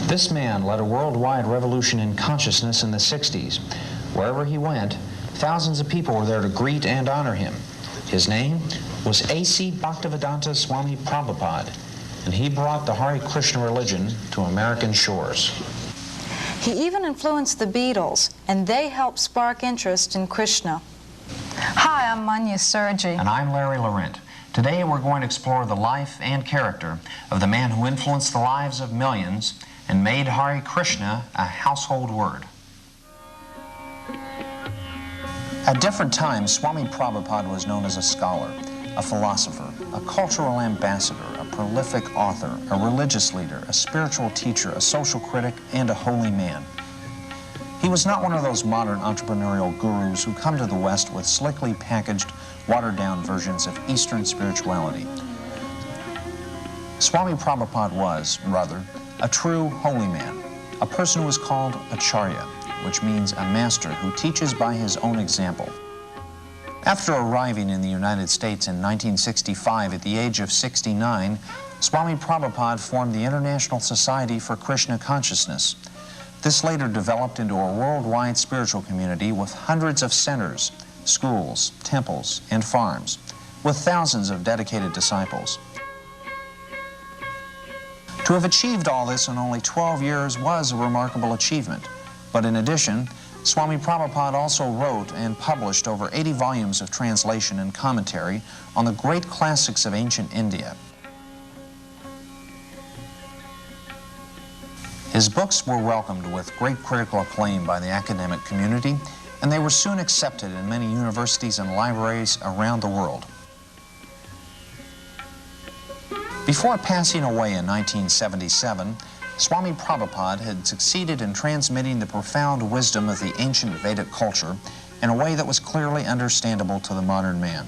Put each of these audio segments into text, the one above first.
This man led a worldwide revolution in consciousness in the 60s. Wherever he went, thousands of people were there to greet and honor him. His name was A.C. Bhaktivedanta Swami Prabhupada, and he brought the Hare Krishna religion to American shores. He even influenced the Beatles, and they helped spark interest in Krishna. Hi, I'm Manya Sergi. And I'm Larry Laurent. Today we're going to explore the life and character of the man who influenced the lives of millions and made Hare Krishna a household word. At different times, Swami Prabhupada was known as a scholar, a philosopher, a cultural ambassador, a prolific author, a religious leader, a spiritual teacher, a social critic, and a holy man. He was not one of those modern entrepreneurial gurus who come to the West with slickly packaged, watered-down versions of Eastern spirituality. Swami Prabhupada was, rather, a true holy man, a person who is called Acharya, which means a master who teaches by his own example. After arriving in the United States in 1965 at the age of 69, Swami Prabhupada formed the International Society for Krishna Consciousness. This later developed into a worldwide spiritual community with hundreds of centers, schools, temples, and farms, with thousands of dedicated disciples. To have achieved all this in only 12 years was a remarkable achievement. But in addition, Swami Prabhupada also wrote and published over 80 volumes of translation and commentary on the great classics of ancient India. His books were welcomed with great critical acclaim by the academic community, and they were soon accepted in many universities and libraries around the world. Before passing away in 1977, Swami Prabhupada had succeeded in transmitting the profound wisdom of the ancient Vedic culture in a way that was clearly understandable to the modern man.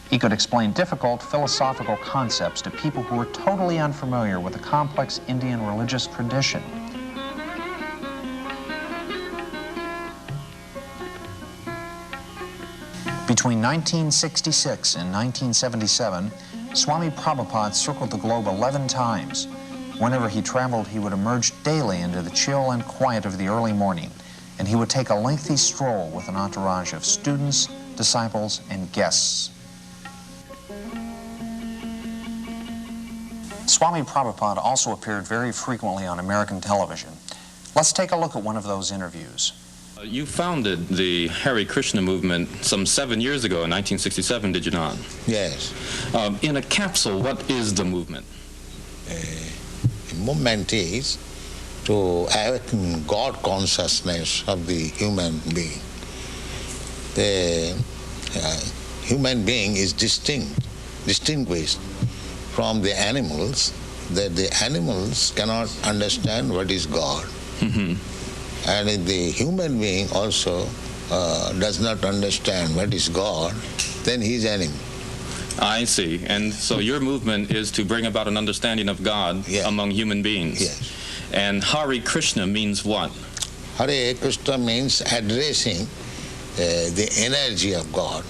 He could explain difficult philosophical concepts to people who were totally unfamiliar with the complex Indian religious tradition. Between 1966 and 1977, Swami Prabhupada circled the globe 11 times. Whenever he traveled, he would emerge daily into the chill and quiet of the early morning, and he would take a lengthy stroll with an entourage of students, disciples, and guests. Swami Prabhupada also appeared very frequently on American television. Let's take a look at one of those interviews. You founded the Hare Krishna movement some 7 years ago in 1967, did you not? Yes. In a capsule, what is the movement? The movement is to awaken God consciousness of the human being. The human being is distinguished from the animals, that the animals cannot understand what is God. Mm-hmm. And if the human being also does not understand what is God, then he is animal. I see. And so your movement is to bring about an understanding of God among human beings. Yes. And Hare Krishna means what? Hare Krishna means addressing the energy of God.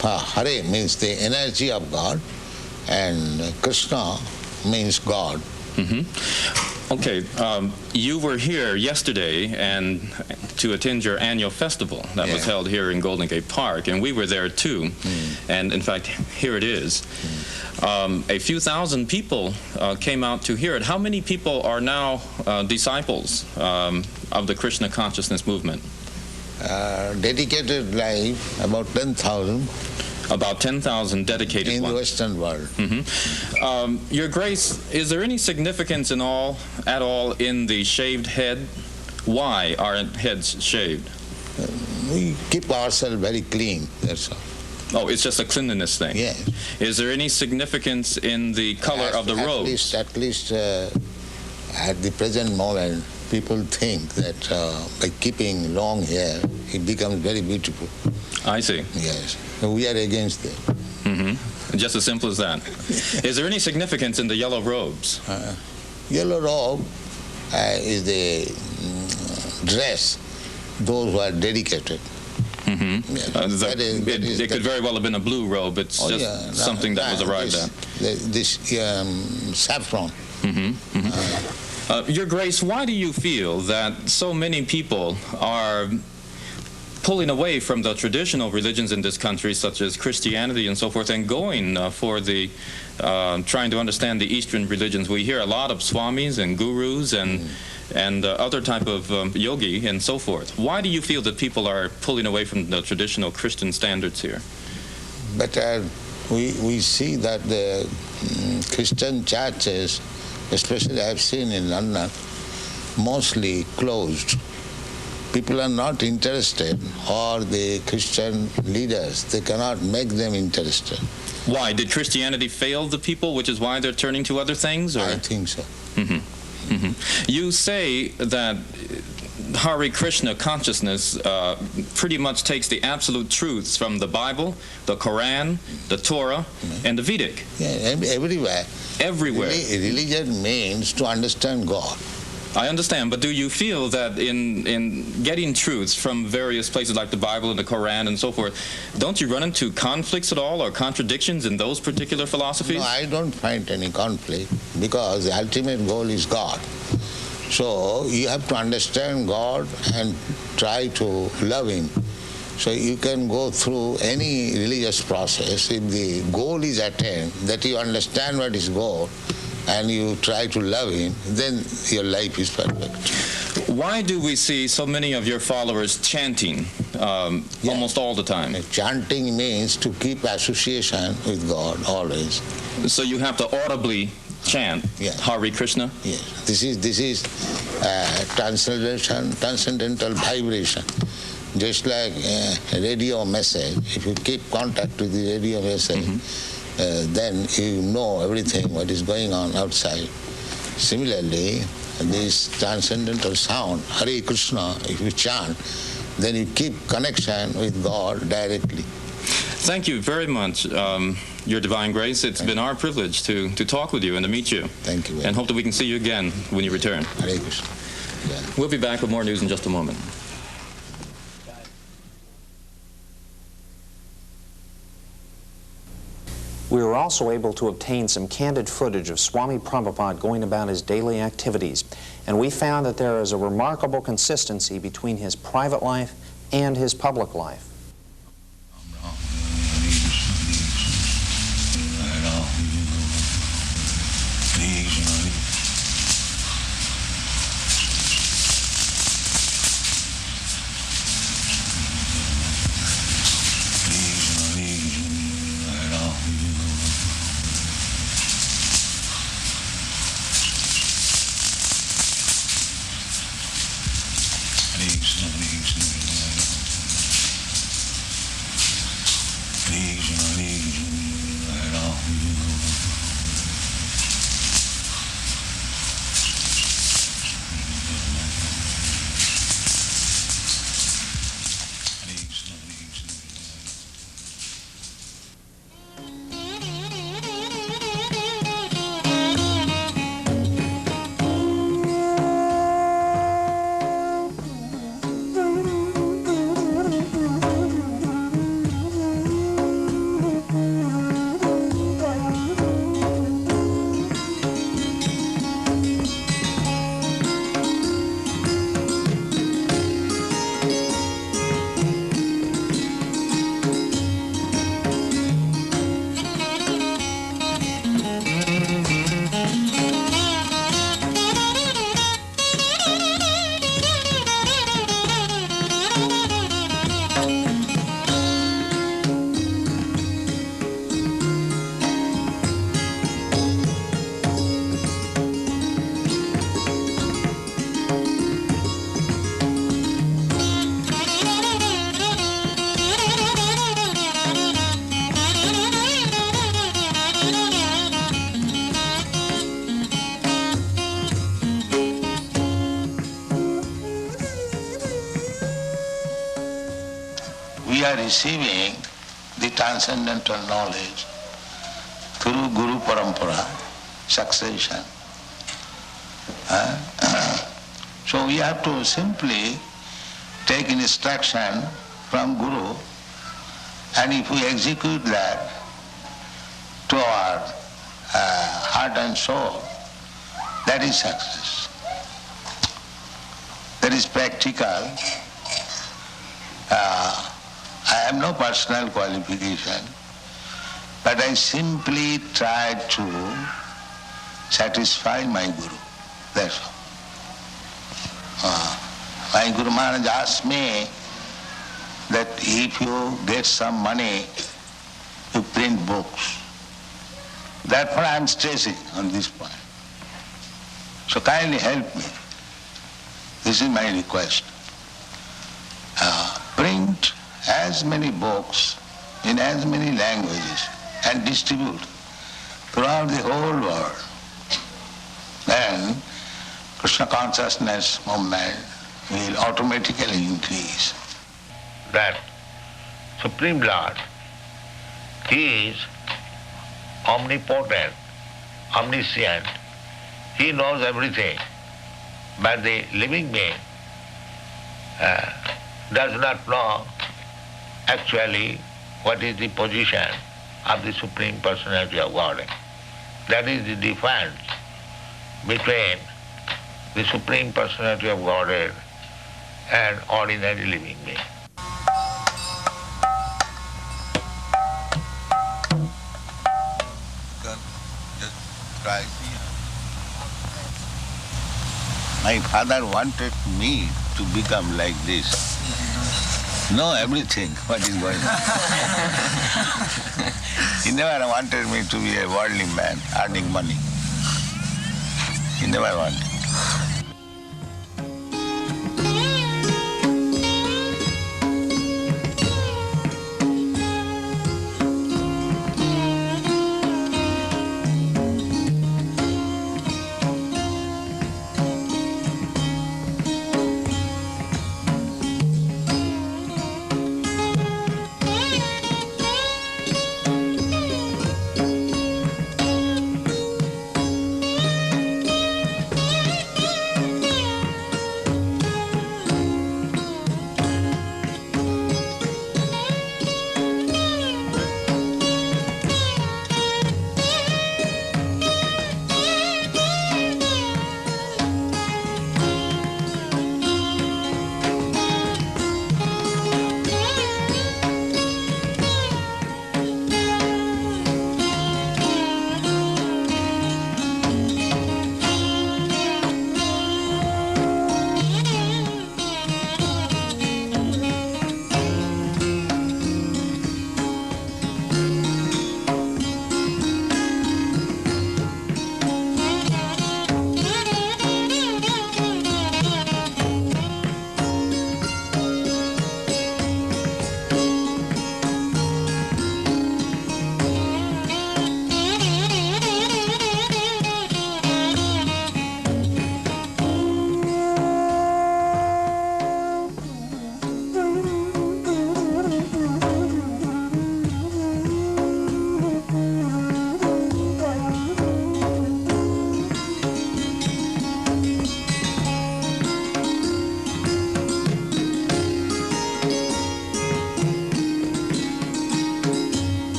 Hare means the energy of God, and Krishna means God. Mm-hmm. Okay, you were here yesterday and to attend your annual festival that was held here in Golden Gate Park, and we were there too. And in fact, here it is. A few thousand people came out to hear it. How many people are now disciples of the Krishna consciousness movement? Dedicated life, about 10,000. About 10,000 dedicated in ones. the Western world. Mm-hmm. Your Grace, is there any significance at all in the shaved head? Why are heads shaved? We keep ourselves very clean, that's all. Oh, it's just a cleanliness thing? Yes. Is there any significance in the color of the robes? At least at the present moment, people think that by keeping long hair, it becomes very beautiful. I see. Yes. So we are against it. Mm-hmm. Just as simple as that. Is there any significance in the yellow robes? Yellow robe is the dress, those who are dedicated. Mm-hmm. Yes. It could very well have been a blue robe. It's just something that was arrived at. This saffron. Mm-hmm. Mm-hmm. Your Grace, why do you feel that so many people are pulling away from the traditional religions in this country, such as Christianity and so forth, and going for the trying to understand the Eastern religions? We hear a lot of swamis and gurus and other type of yogi and so forth. Why do you feel that people are pulling away from the traditional Christian standards here? But we see that the Christian churches, especially I've seen in London, mostly closed. People are not interested, or the Christian leaders, they cannot make them interested. Why? Did Christianity fail the people, which is why they're turning to other things? Or? I think so. Mm-hmm. Mm-hmm. You say that Hare Krishna consciousness pretty much takes the absolute truths from the Bible, the Quran, the Torah, and the Vedic. Yeah, everywhere. Everywhere. Religion means to understand God. I understand, but do you feel that in getting truths from various places like the Bible and the Quran and so forth, don't you run into conflicts at all or contradictions in those particular philosophies? No, I don't find any conflict, because the ultimate goal is God. So you have to understand God and try to love Him. So you can go through any religious process. If the goal is attained, that you understand what is goal, and you try to love Him, then your life is perfect. Why do we see so many of your followers chanting almost all the time? Chanting means to keep association with God always. So you have to audibly chant Hare Krishna? Yes. This is transcendental vibration. Just like a radio message, if you keep contact with the radio message, then you know everything what is going on outside. Similarly, this transcendental sound, Hare Krishna, if you chant, then you keep connection with God directly. Thank you very much, Your Divine Grace. It's been our privilege to talk with you and to meet you. Thank you. And hope that we can see you again when you return. Hare Krishna. Yeah. We'll be back with more news in just a moment. We were also able to obtain some candid footage of Swami Prabhupada going about his daily activities, and we found that there is a remarkable consistency between his private life and his public life. are receiving the transcendental knowledge through Guru Parampara, succession. So we have to simply take instruction from Guru, and if we execute that to our heart and soul, that is success. That is practical. I have no personal qualification, but I simply try to satisfy my Guru. That's all. My Guru Maharaj asked me that if you get some money, you print books. Therefore I am stressing on this point. So kindly help me. This is my request. Print as many books in as many languages and distribute throughout the whole world. Then Krishna consciousness movement will automatically increase. That Supreme Lord is omnipotent, omniscient. He knows everything. But the living being does not know actually what is the position of the Supreme Personality of Godhead. That is the difference between the Supreme Personality of Godhead and ordinary living being. Just try. My father wanted me to become like this. Know everything, what is going on. He never wanted me to be a worldly man, earning money. He never wanted.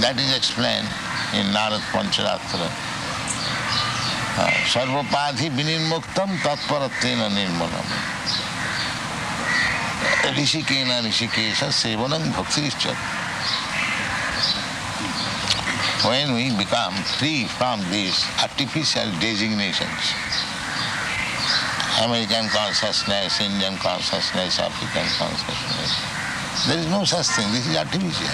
That is explained in Narad Pancharatra. Sarvapadhi vinirmuktam tatparatena nirmanam. Rishikena rishikesha sevanam bhaktirishcha. When we become free from these artificial designations, American consciousness, Indian consciousness, African consciousness, there is no such thing. This is artificial.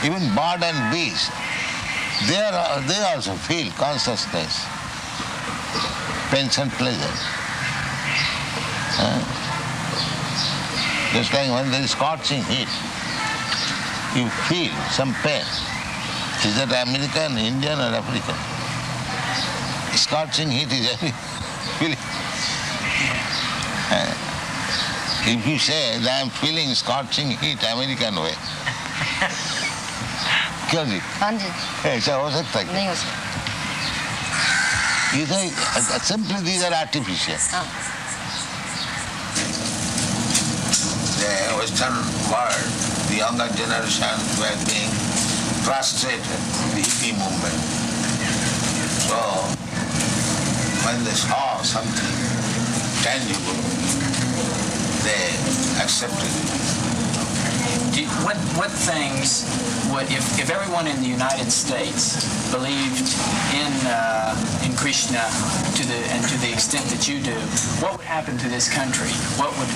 Even bird and bees, they also feel consciousness. pains and pleasure. Just like when there is scorching heat, you feel some pain. Is that American, Indian or African? Scorching heat is every feeling. If you say that I am feeling scorching heat American way, क्यों जी? हाँ जी ऐसा हो सकता है? नहीं हो सकता. You think simply these are artificial. हाँ. The Western world, the younger generation were being frustrated, the hippie movement. So when they saw something tangible, they accepted it. What things would, if everyone in the United States believed in Krishna to the extent that you do, what would happen to this country?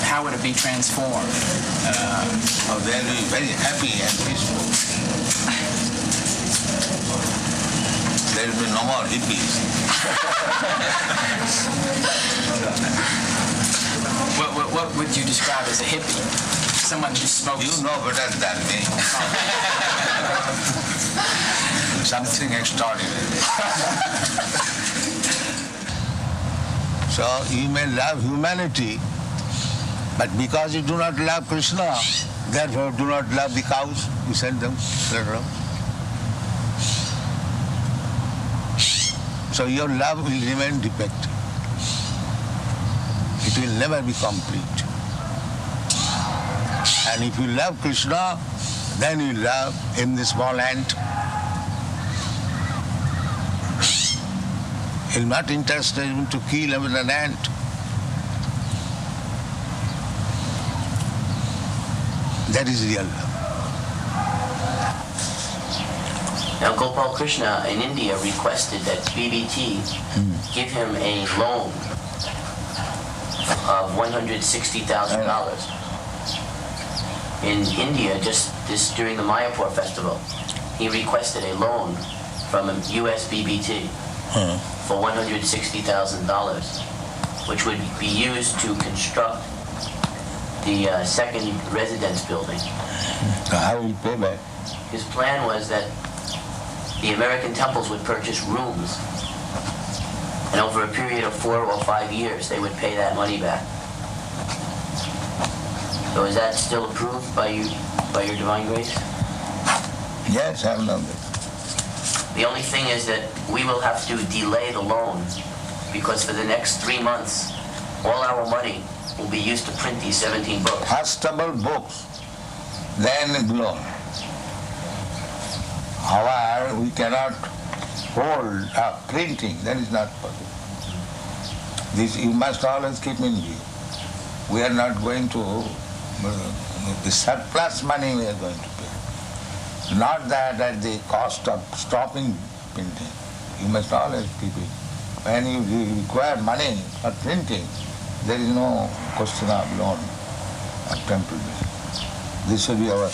How would it be transformed? They'll be very happy and peaceful. There will be no more hippies. What would you describe as a hippie? Someone who smokes. You know better than me. Something extraordinary. So you may love humanity, but because you do not love Krishna, therefore do not love the cows. You send them later on. So your love will remain defective. It will never be complete. And if you love Krishna, then you love him, the small ant. He's not interested even to kill even an ant. That is real love. Now Gopal Krishna in India requested that BBT give him a loan of $160,000. In India, just this during the Mayapur festival, he requested a loan from US BBT for $160,000, which would be used to construct the second residence building. How will you pay back? His plan was that the American temples would purchase rooms, and over a period of 4 or 5 years, they would pay that money back. So is that still approved by you, by your divine grace? Yes, I love it. The only thing is that we will have to delay the loan because for the next 3 months, all our money will be used to print these 17 books. Fastable books, then loan. However, we cannot hold up printing, that is not possible. This you must always keep in view. We are not going to, the surplus money we are going to pay. Not that at the cost of stopping printing. You must always keep it. When you require money for printing, there is no question of loan of temple. This should be our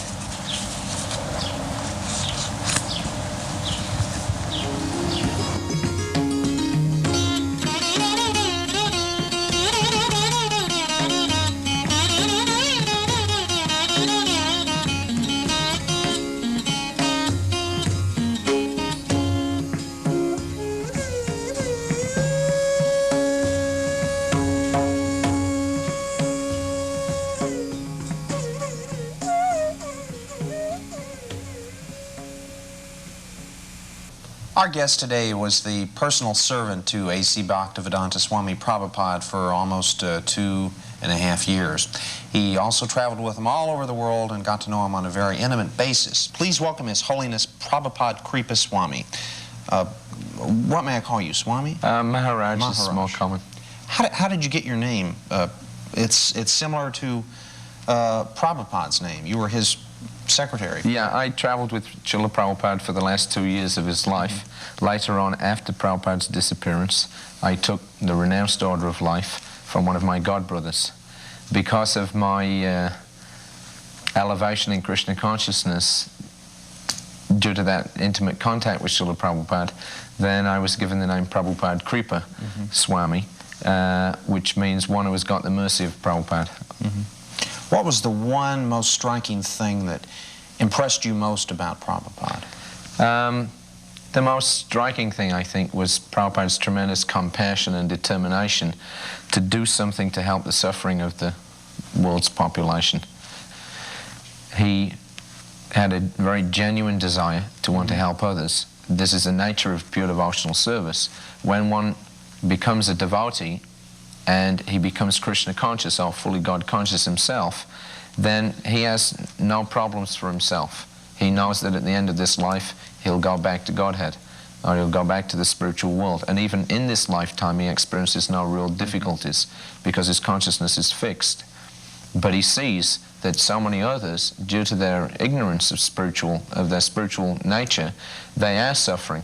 Our guest today was the personal servant to A.C. Bhaktivedanta Swami Prabhupada for almost 2.5 years. He also traveled with him all over the world and got to know him on a very intimate basis. Please welcome His Holiness Prabhupada Kripa Swami. What may I call you, Swami? Maharaj is more common. How did you get your name? It's similar to Prabhupada's name. You were his secretary. Yeah, I traveled with Srila Prabhupada for the last 2 years of his life. Later on, after Prabhupada's disappearance, I took the renounced order of life from one of my godbrothers. Because of my elevation in Krishna consciousness, due to that intimate contact with Srila Prabhupada, then I was given the name Prabhupada Kripa Swami. which means one who has got the mercy of Prabhupada. What was the one most striking thing that impressed you most about Prabhupada? The most striking thing, I think, was Prabhupada's tremendous compassion and determination to do something to help the suffering of the world's population. He had a very genuine desire to want to help others. This is the nature of pure devotional service. When one becomes a devotee and he becomes Krishna conscious or fully God conscious himself, then he has no problems for himself. He knows that at the end of this life he'll go back to Godhead, or he'll go back to the spiritual world. And even in this lifetime he experiences no real difficulties because his consciousness is fixed. But he sees that so many others, due to their ignorance of their spiritual nature, they are suffering.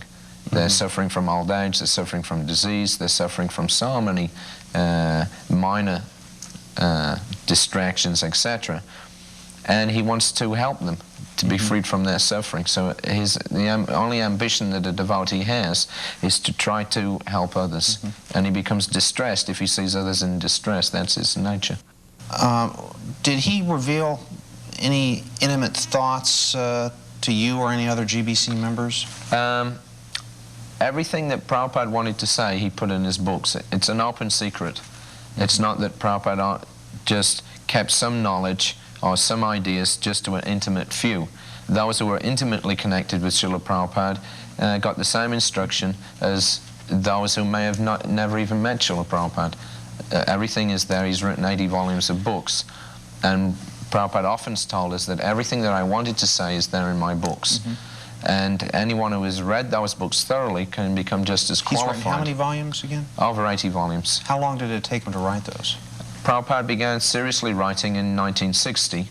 They're suffering from old age, they're suffering from disease, they're suffering from so many minor distractions, etc. And he wants to help them to be freed from their suffering. So the only ambition that a devotee has is to try to help others. And he becomes distressed if he sees others in distress. That's his nature. Did he reveal any intimate thoughts to you or any other GBC members? Everything that Prabhupada wanted to say, he put in his books. It's an open secret. It's not that Prabhupada just kept some knowledge or some ideas just to an intimate few. Those who were intimately connected with Srila Prabhupada got the same instruction as those who may have never even met Srila Prabhupada. Everything is there. He's written 80 volumes of books. And Prabhupada often told us that everything that I wanted to say is there in my books. And anyone who has read those books thoroughly can become just as qualified. He's written how many volumes again? Over 80 volumes. How long did it take him to write those? Prabhupada began seriously writing in 1960,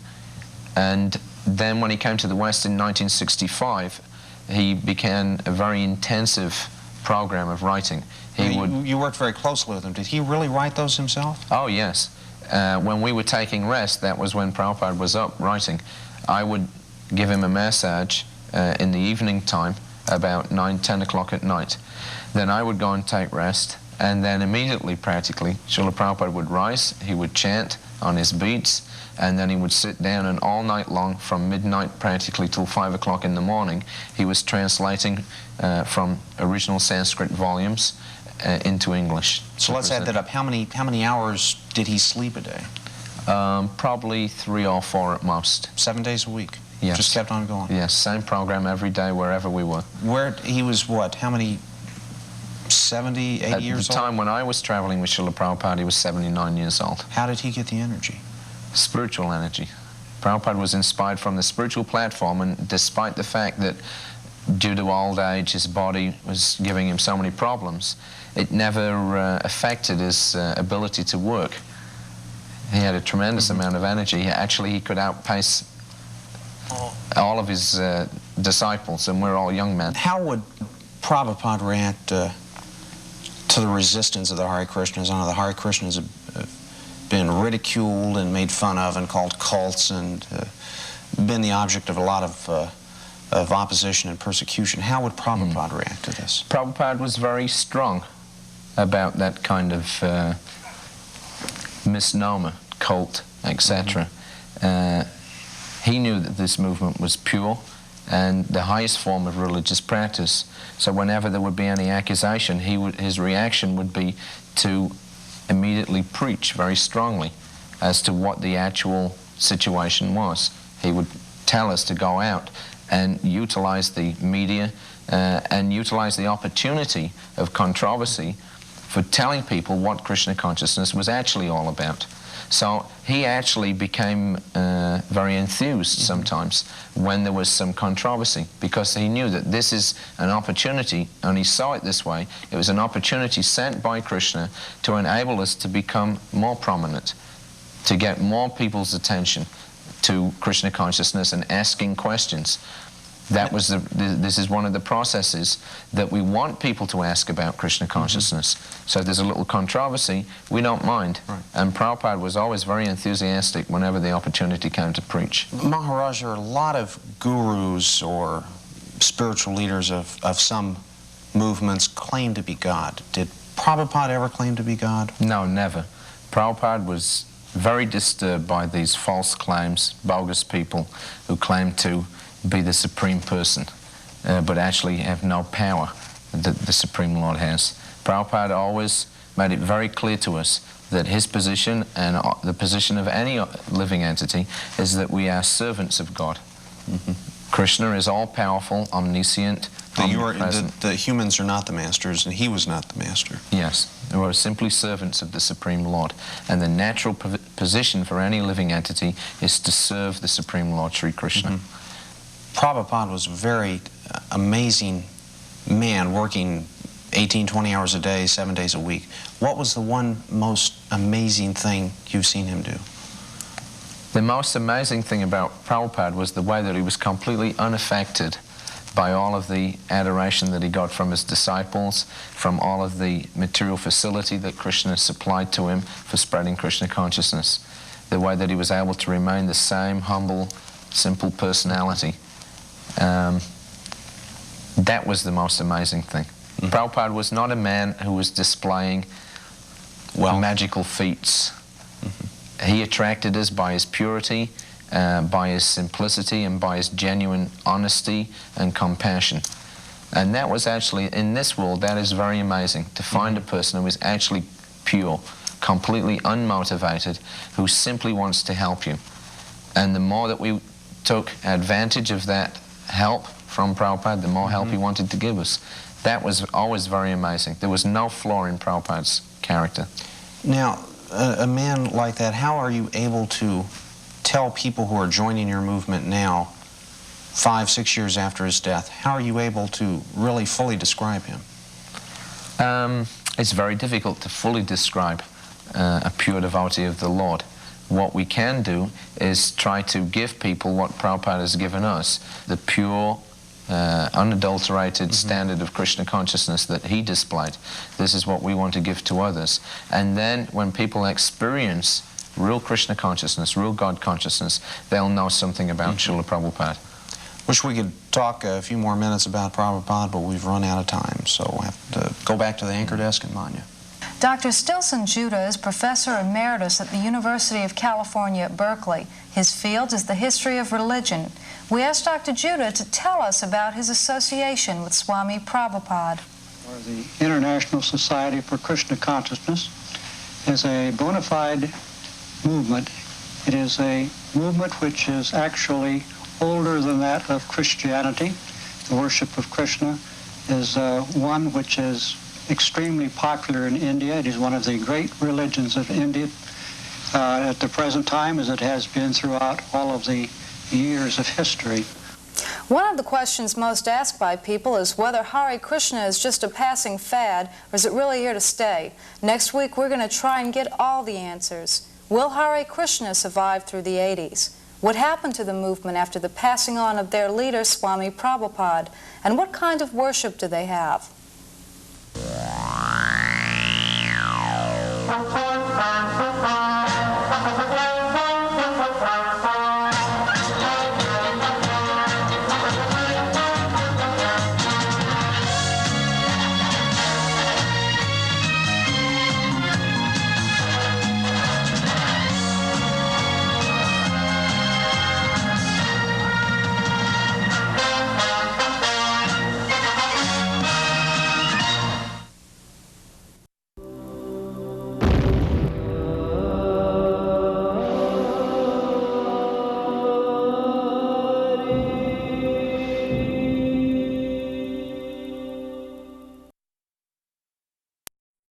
and then when he came to the West in 1965, he began a very intensive program of writing. You worked very closely with him. Did he really write those himself? Oh, yes. When we were taking rest, that was when Prabhupada was up writing. I would give him a massage in the evening time, about 9, 10 o'clock at night. Then I would go and take rest, and then immediately, practically, Srila Prabhupada would rise, he would chant on his beats, and then he would sit down, and all night long, from midnight practically till 5 o'clock in the morning, he was translating from original Sanskrit volumes into English. So let's add that up. How many hours did he sleep a day? Probably 3 or 4 at most. 7 days a week? Yes. Just kept on going? Yes, same program every day wherever we were. He was what, how many, 70, 80 years old? At the time when I was traveling with Srila Prabhupada, he was 79 years old. How did he get the energy? Spiritual energy. Prabhupada was inspired from the spiritual platform, and despite the fact that due to old age his body was giving him so many problems, it never affected his ability to work. He had a tremendous amount of energy. Actually, he could outpace all of his disciples, and we're all young men. How would Prabhupada react to the resistance of the Hare Krishnas? I know the Hare Krishnas have been ridiculed and made fun of and called cults and been the object of a lot of opposition and persecution. How would Prabhupada react to this? Prabhupada was very strong about that kind of misnomer, cult, etc. He knew that this movement was pure and the highest form of religious practice. So whenever there would be any accusation, his reaction would be to immediately preach very strongly as to what the actual situation was. He would tell us to go out and utilize the media and utilize the opportunity of controversy for telling people what Krishna consciousness was actually all about. So he actually became very enthused sometimes when there was some controversy, because he knew that this is an opportunity, and he saw it this way. It was an opportunity sent by Krishna to enable us to become more prominent, to get more people's attention to Krishna consciousness and asking questions. That was this is one of the processes that we want people to ask about Krishna consciousness. So if there's a little controversy, we don't mind. Right. And Prabhupada was always very enthusiastic whenever the opportunity came to preach. Maharaj, there are a lot of gurus or spiritual leaders of some movements claim to be God. Did Prabhupada ever claim to be God? No, never. Prabhupada was very disturbed by these false claims, bogus people who claim to be the Supreme Person, but actually have no power that the Supreme Lord has. Prabhupada always made it very clear to us that his position and the position of any living entity is that we are servants of God. Mm-hmm. Krishna is all-powerful, omniscient, omnipresent. The humans are not the masters, and he was not the master. Yes, we are simply servants of the Supreme Lord. And the natural position for any living entity is to serve the Supreme Lord, Sri Krishna. Mm-hmm. Prabhupada was a very amazing man, working 18, 20 hours a day, 7 days a week. What was the one most amazing thing you've seen him do? The most amazing thing about Prabhupada was the way that he was completely unaffected by all of the adoration that he got from his disciples, from all of the material facility that Krishna supplied to him for spreading Krishna consciousness. The way that he was able to remain the same humble, simple personality. That was the most amazing thing. Mm-hmm. Prabhupada was not a man who was displaying magical feats. Mm-hmm. He attracted us by his purity, by his simplicity, and by his genuine honesty and compassion. And that was actually, in this world, that is very amazing, to find a person who is actually pure, completely unmotivated, who simply wants to help you. And the more that we took advantage of that help from Prabhupada, the more help he wanted to give us. That was always very amazing. There was no flaw in Prabhupada's character. Now, a man like that, how are you able to tell people who are joining your movement now, 5, 6 years after his death, how are you able to really fully describe him? It's very difficult to fully describe a pure devotee of the Lord. What we can do is try to give people what Prabhupada has given us, the pure, unadulterated standard of Krishna consciousness that he displayed. This is what we want to give to others. And then when people experience real Krishna consciousness, real God consciousness, they'll know something about Srila Prabhupada. Wish we could talk a few more minutes about Prabhupada, but we've run out of time, so we'll have to go back to the anchor desk in Manya. Dr. Stilson Judah is Professor Emeritus at the University of California at Berkeley. His field is the history of religion. We asked Dr. Judah to tell us about his association with Swami Prabhupada. The International Society for Krishna Consciousness is a bona fide movement. It is a movement which is actually older than that of Christianity. The worship of Krishna is one which is extremely popular in India. It is one of the great religions of India at the present time, as it has been throughout all of the years of history. One of the questions most asked by people is whether Hare Krishna is just a passing fad or is it really here to stay. Next week we're going to try and get all the answers. Will Hare Krishna survive through the 80s? What happened to the movement after the passing on of their leader, Swami Prabhupada? And what kind of worship do they have? Thank you.